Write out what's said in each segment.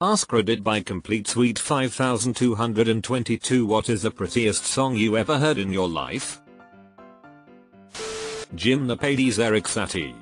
Ask Reddit by Complete Sweet 5222. What is the prettiest song you ever heard in your life? Gymnopédies Eric Satie.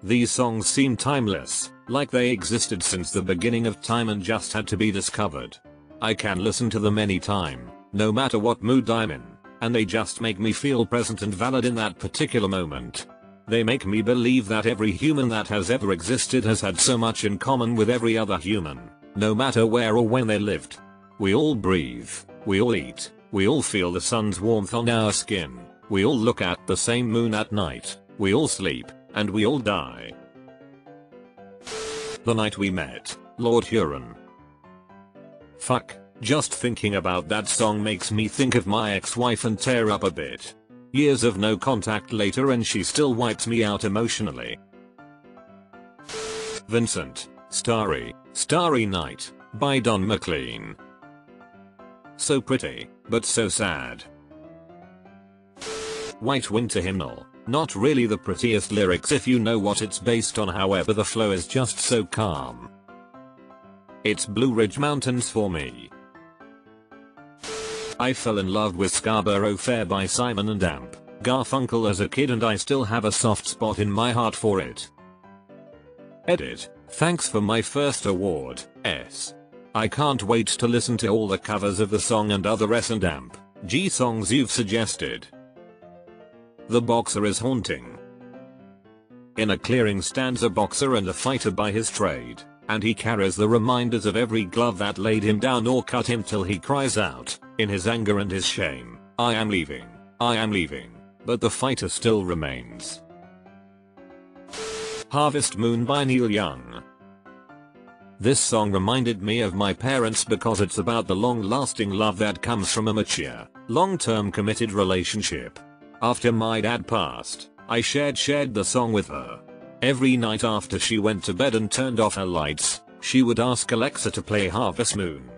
These songs seem timeless, like they existed since the beginning of time and just had to be discovered. I can listen to them anytime, no matter what mood I'm in, and they just make me feel present and valid in that particular moment. They make me believe that every human that has ever existed has had so much in common with every other human, no matter where or when they lived. We all breathe, we all eat, we all feel the sun's warmth on our skin, we all look at the same moon at night, we all sleep, and we all die. The Night We Met, Lord Huron. Fuck, just thinking about that song makes me think of my ex-wife and tear up a bit. Years of no contact later and she still wipes me out emotionally. Vincent, Starry Night, by Don McLean. So pretty, but so sad. White Winter Hymnal, not really the prettiest lyrics if you know what it's based on, however the flow is just so calm. It's Blue Ridge Mountains for me. I fell in love with Scarborough Fair by Simon and Garfunkel as a kid and I still have a soft spot in my heart for it. Edit, thanks for my first award, S. I can't wait to listen to all the covers of the song and other S&G songs you've suggested. The Boxer is haunting. In a clearing stands a boxer and a fighter by his trade, and he carries the reminders of every glove that laid him down or cut him till he cries out, in his anger and his shame, I am leaving, but the fighter still remains. Harvest Moon by Neil Young. This song reminded me of my parents because it's about the long-lasting love that comes from a mature, long-term committed relationship. After my dad passed, I shared the song with her. Every night after she went to bed and turned off her lights, she would ask Alexa to play Harvest Moon.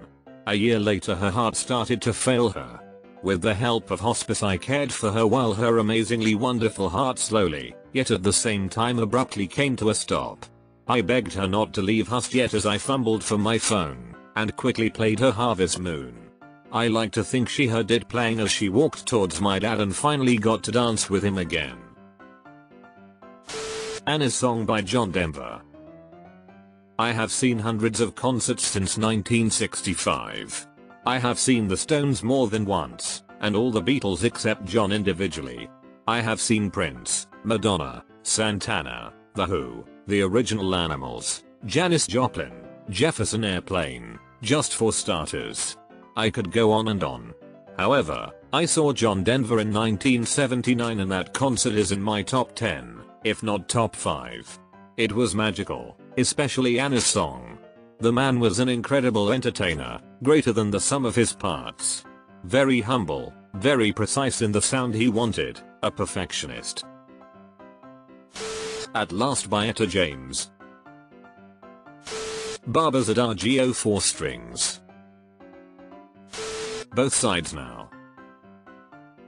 A year later her heart started to fail her. With the help of hospice I cared for her while her amazingly wonderful heart slowly, yet at the same time abruptly came to a stop. I begged her not to leave us yet as I fumbled for my phone, and quickly played her Harvest Moon. I like to think she heard it playing as she walked towards my dad and finally got to dance with him again. Anna's Song by John Denver. I have seen hundreds of concerts since 1965. I have seen the Stones more than once, and all the Beatles except John individually. I have seen Prince, Madonna, Santana, The Who, the Original Animals, Janis Joplin, Jefferson Airplane, just for starters. I could go on and on. However, I saw John Denver in 1979 and that concert is in my top 10, if not top 5. It was magical, especially Anna's Song. The man was an incredible entertainer, greater than the sum of his parts. Very humble, very precise in the sound he wanted, a perfectionist. At Last by Etta James. Barber's Adagio 4 strings. Both Sides Now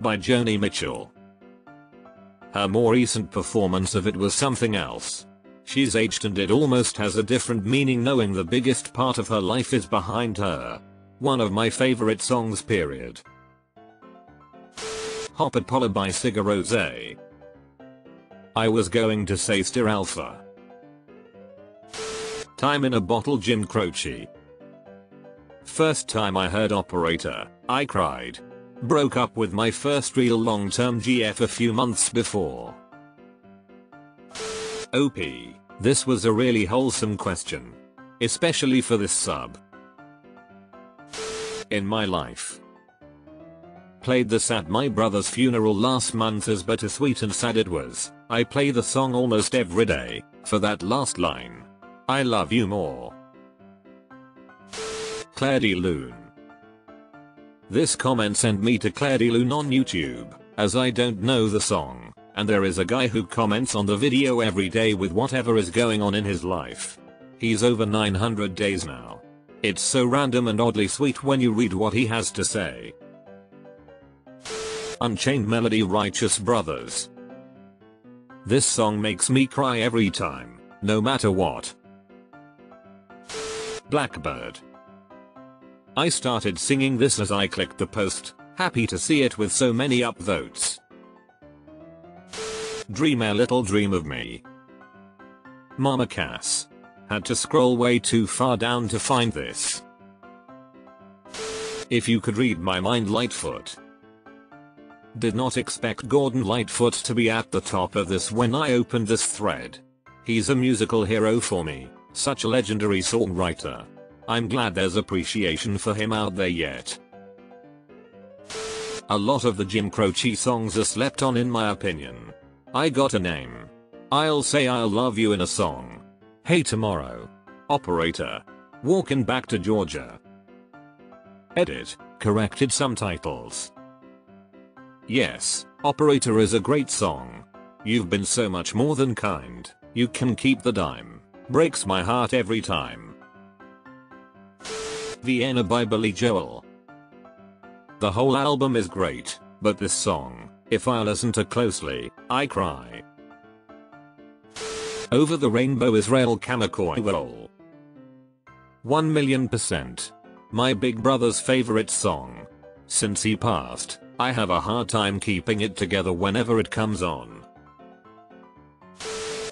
by Joni Mitchell. Her more recent performance of it was something else. She's aged and it almost has a different meaning knowing the biggest part of her life is behind her. One of my favorite songs period. Hop at Polla by Sigur Rós. I was going to say Stir Alpha. Time in a Bottle Jim Croce. First time I heard Operator, I cried. Broke up with my first real long-term GF a few months before. OP, this was a really wholesome question. Especially for this sub. In my life. Played this at my brother's funeral last month as bittersweet and sad it was. I play the song almost every day, for that last line. I love you more. Claire de Lune. This comment sent me to Claire de Lune on YouTube, as I don't know the song, and there is a guy who comments on the video every day with whatever is going on in his life. He's over 900 days now. It's so random and oddly sweet when you read what he has to say. Unchained Melody Righteous Brothers. This song makes me cry every time, no matter what. Blackbird. I started singing this as I clicked the post, happy to see it with so many upvotes. Dream a Little Dream of Me. Mama Cass. Had to scroll way too far down to find this. If You Could Read My Mind, Lightfoot. Did not expect Gordon Lightfoot to be at the top of this when I opened this thread. He's a musical hero for me, such a legendary songwriter. I'm glad there's appreciation for him out there yet. A lot of the Jim Croce songs are slept on in my opinion. I got a name. I'll say I'll love you in a song. Hey Tomorrow. Operator. Walkin' Back to Georgia. Edit. Corrected some titles. Yes, Operator is a great song. You've been so much more than kind. You can keep the dime. Breaks my heart every time. Vienna by Billy Joel. The whole album is great, but this song, if I listen to closely, I cry. Over the Rainbow, Israel Kamakoiwol. 1,000,000%. My big brother's favorite song. Since he passed, I have a hard time keeping it together whenever it comes on.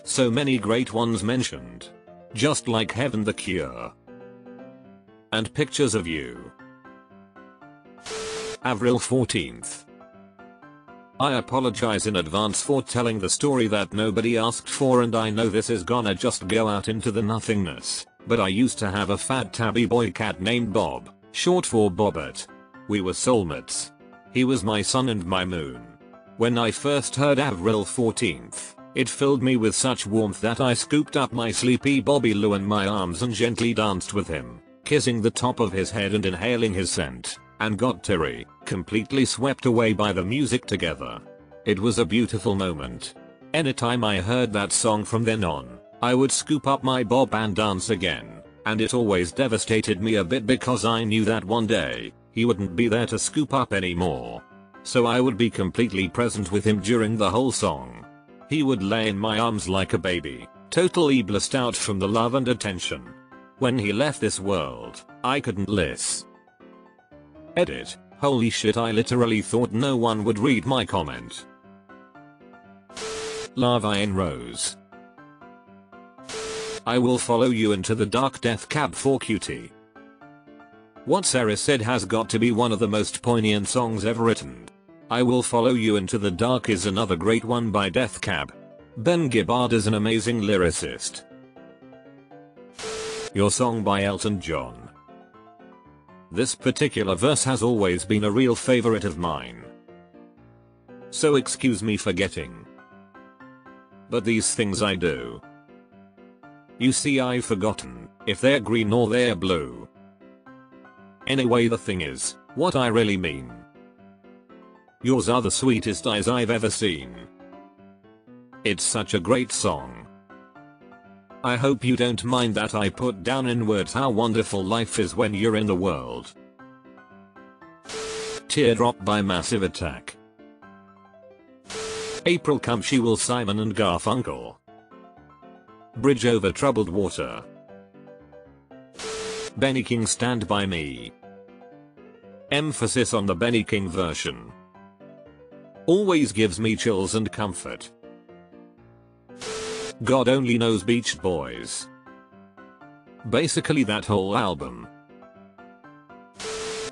So many great ones mentioned. Just like Heaven, The Cure. And Pictures of You. Avril 14th. I apologize in advance for telling the story that nobody asked for, and I know this is gonna just go out into the nothingness, but I used to have a fat tabby boy cat named Bob, short for Bobbert. We were soulmates. He was my sun and my moon. When I first heard Avril 14th, it filled me with such warmth that I scooped up my sleepy Bobby Lou in my arms and gently danced with him, kissing the top of his head and inhaling his scent, and got teary, completely swept away by the music together. It was a beautiful moment. Anytime I heard that song from then on, I would scoop up my Bob and dance again, and it always devastated me a bit because I knew that one day, he wouldn't be there to scoop up anymore. So I would be completely present with him during the whole song. He would lay in my arms like a baby, totally blissed out from the love and attention. When he left this world, I couldn't listen. Edit. Holy shit, I literally thought no one would read my comment. Lava in Rose. I will follow you into the dark, Death Cab for Cutie. What Sarah said has got to be one of the most poignant songs ever written. I Will Follow You Into the Dark is another great one by Death Cab. Ben Gibbard is an amazing lyricist. Your Song by Elton John. This particular verse has always been a real favorite of mine. So excuse me for forgetting. But these things I do. You see, I've forgotten if they're green or they're blue. Anyway, the thing is, what I really mean. Yours are the sweetest eyes I've ever seen. It's such a great song. I hope you don't mind that I put down in words how wonderful life is when you're in the world. Teardrop by Massive Attack. April Come She Will, Simon and Garfunkel. Bridge Over Troubled Water. Benny King, Stand By Me. Emphasis on the Benny King version. Always gives me chills and comfort. God Only Knows, Beach Boys. Basically that whole album.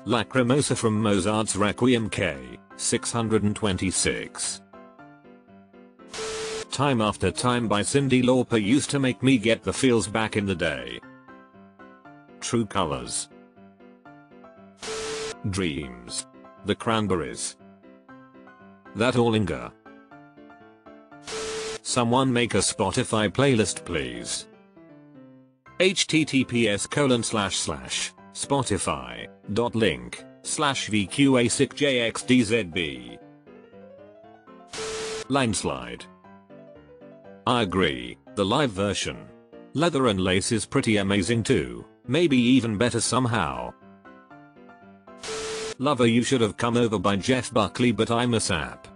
Lacrimosa from Mozart's Requiem K. 626. Time After Time by Cyndi Lauper used to make me get the feels back in the day. True Colors. Dreams. The Cranberries. That All Linger. Someone make a Spotify playlist please. https://spotify.link/vqa6jxdzb. Lineslide. I agree, the live version. Leather and Lace is pretty amazing too, maybe even better somehow. Lover You Should Have Come Over by Jeff Buckley, but I'm a sap.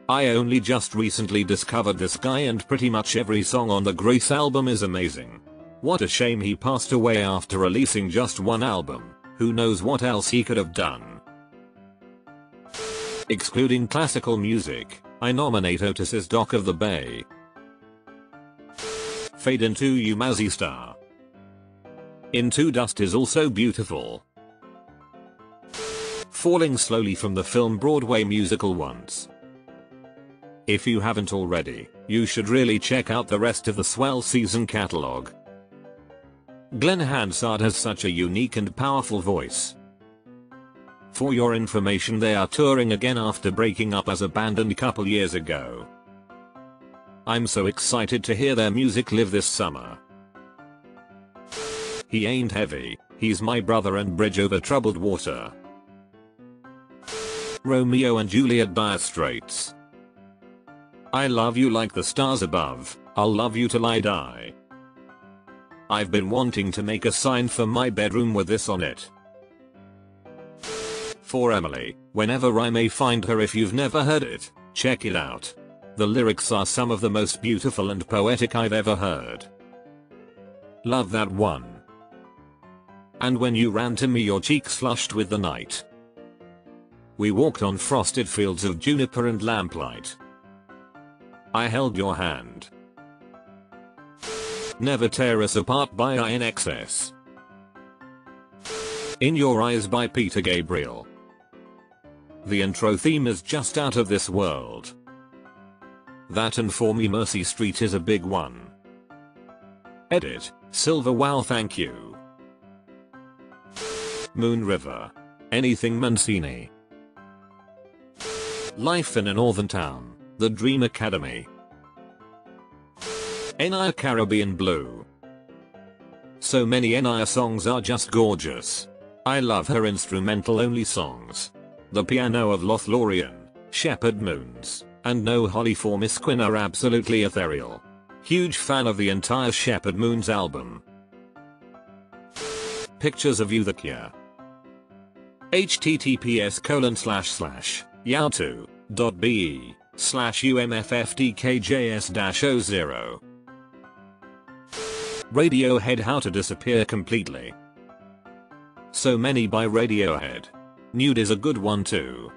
I only just recently discovered this guy and pretty much every song on the Grace album is amazing. What a shame he passed away after releasing just one album. Who knows what else he could have done. Excluding classical music, I nominate Otis's Dock of the Bay. Fade Into You Mazzy Star. Into Dust is also beautiful. Falling Slowly from the film Broadway musical Once. If you haven't already, you should really check out the rest of the Swell season catalog. Glenn Hansard has such a unique and powerful voice. For your information, they are touring again after breaking up as a band a couple years ago. I'm so excited to hear their music live this summer. He Ain't Heavy, He's My Brother and Bridge Over Troubled Water. Romeo and Juliet Dire Straits. I Love You Like the Stars Above, I'll Love You Till I Die. I've been wanting to make a sign for my bedroom with this on it. For Emily, Whenever I May Find Her. If you've never heard it, check it out. The lyrics are some of the most beautiful and poetic I've ever heard. Love that one. And when you ran to me, your cheeks flushed with the night. We walked on frosted fields of juniper and lamplight. I held your hand. Never Tear Us Apart by INXS. In Your Eyes by Peter Gabriel. The intro theme is just out of this world. That and For Me Mercy Street is a big one. Edit, Silver Wow Thank You. Moon River. Anything Mancini. Life in a Northern Town, The Dream Academy. Enya Caribbean Blue. So many Enya songs are just gorgeous. I love her instrumental only songs. The Piano of Lothlorien, Shepherd Moons, and No Holly for Miss Quinn are absolutely ethereal. Huge fan of the entire Shepherd Moons album. Pictures of You The Cure. https://yahoo.be/umffdkjs-00. Radiohead How to Disappear Completely. So Many by Radiohead. Nude is a good one too.